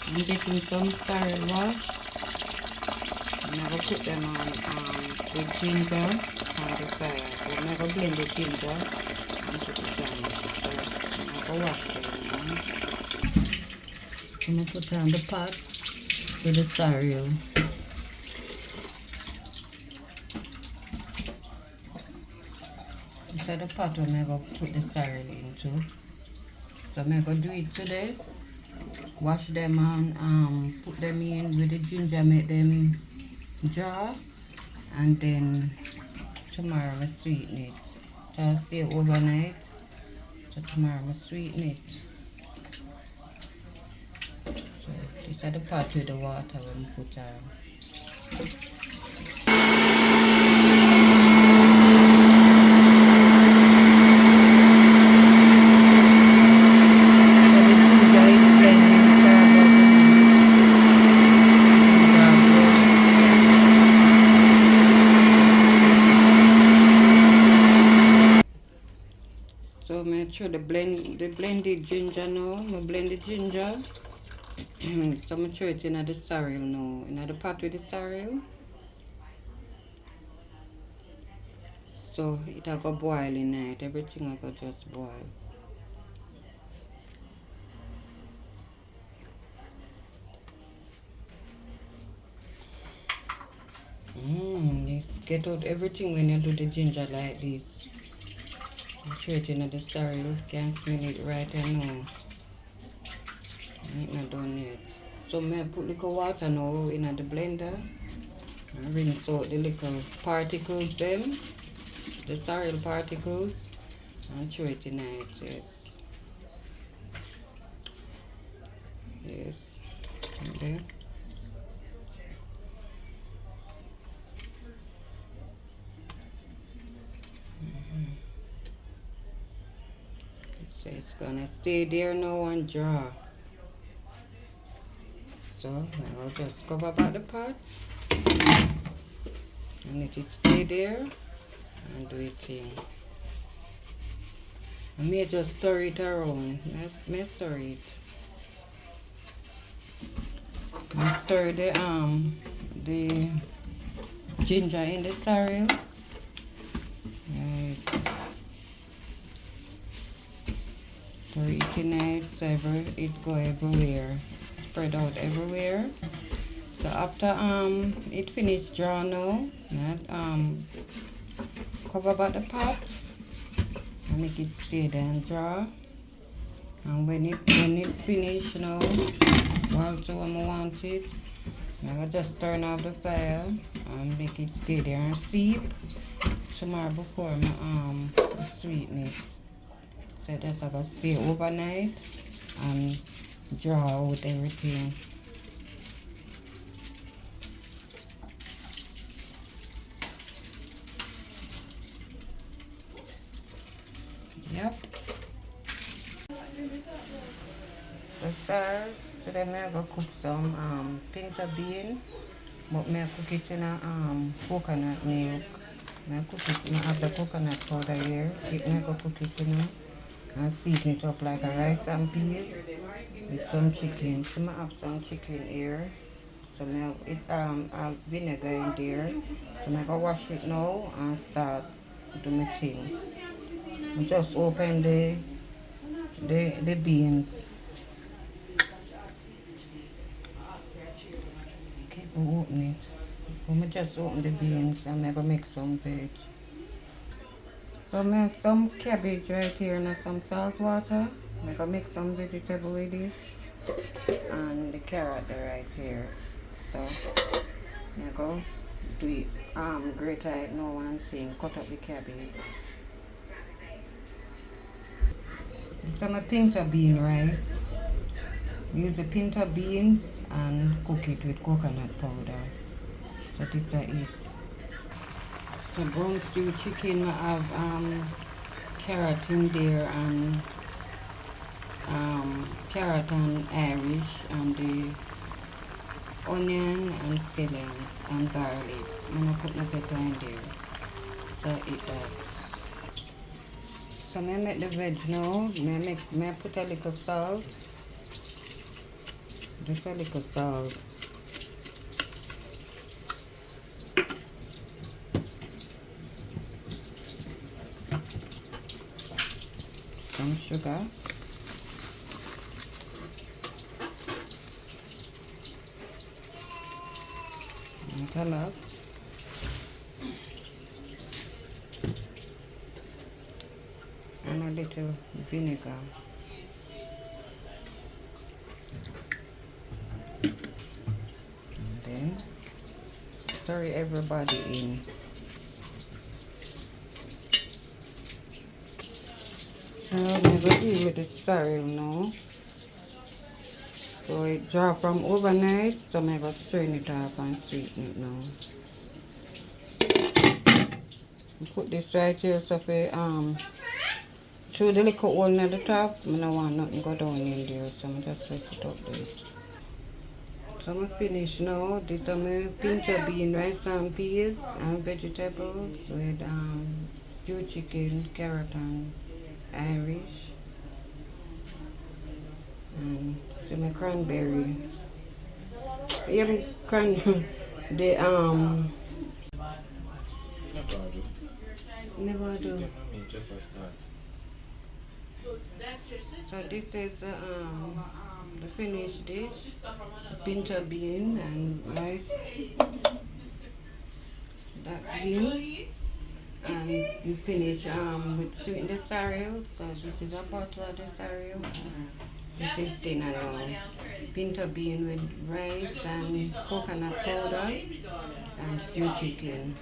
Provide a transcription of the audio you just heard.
I'm getting some Sorrell wash. And I will put them on with ginger on the fire. Then I will blend the ginger and put it on. So I will wash them now. And I put on the pot with the Sorrell. Inside the pot I'm going to put the Sorrell into. So I'm going to do it today. Wash them and put them in with the ginger, make them jar, and then tomorrow I sweeten it. So I'll stay overnight. So tomorrow I sweeten it. So this is the pot with the water when we put on. So make sure the blended ginger now. I blend the ginger. So I'm sure it's in the Sorrell now. In the pot with the Sorrell. So it will go boil in night. Everything will go just boil. Get out everything when you do the ginger like this. I'm sure it's in the Sorrell. Can't smell it right now. It's not done yet. So I put little water now in the blender and rinse out the little particles them, the Sorrell particles, and throw it in it. Yes. Yes. Okay. So it's gonna stay there now and draw. So I'll just cover back the pot and let it stay there and do it thing. I may just stir it around. May stir it. I stir the ginger in the Sorrell. Right. Stir it in it so it go everywhere. Spread out everywhere. So after it finished draw now, cover back the pot and make it stay there and draw. And when it finished now, also when I want it, I just turn off the fire and make it stay there and steep tomorrow before I sweeten it. So that's gonna stay overnight and draw out everything. Yep. So start. Today I'm gonna cook some pinto bean, but I cook it in a coconut milk. I have the coconut powder here. I'm gonna cook it in and season it up like a rice and peas with some chicken. So I have some chicken here. So I have vinegar in there. So I'm gonna wash it now and start do my thing. I just open the beans. Keep opening it. I just open the beans and I'm gonna make some veg. So I make some cabbage right here and some salt water. I'm gonna make some vegetable with it. And the carrot right here. So I'm gonna do it grate it now and thing, cut up the cabbage. So my pinto bean rice. Use the pinto beans and cook it with coconut powder. So this is it. So brown stew chicken, I have carrot in there and carrot and Irish and the onion and scallions and garlic. I'm gonna put my pepper in there. So eat that. So I make the veg now. I put a little salt. Just a little salt. Some sugar. Not a lot. And a little vinegar. And then stir everybody in. I'm going to deal with the sorrel now. So it dry from overnight, so I'm going to strain it off and sweeten it now. Put this right here so for through the little hole at the top. I don't want nothing go down in there, so I'm just set it up there. So I'm finished now. This is my pinto bean, rice and peas and vegetables with stewed chicken, carrot and Irish. And so my cranberry. Yeah, cranberry. The never do. Just a start. So this is the finished dish. Pinto bean and rice. That bean. And you finish with sweet the sorrel. So this is a bottle of the sorrel. This is dinner now. Pinto bean with rice and coconut powder and stewed chicken.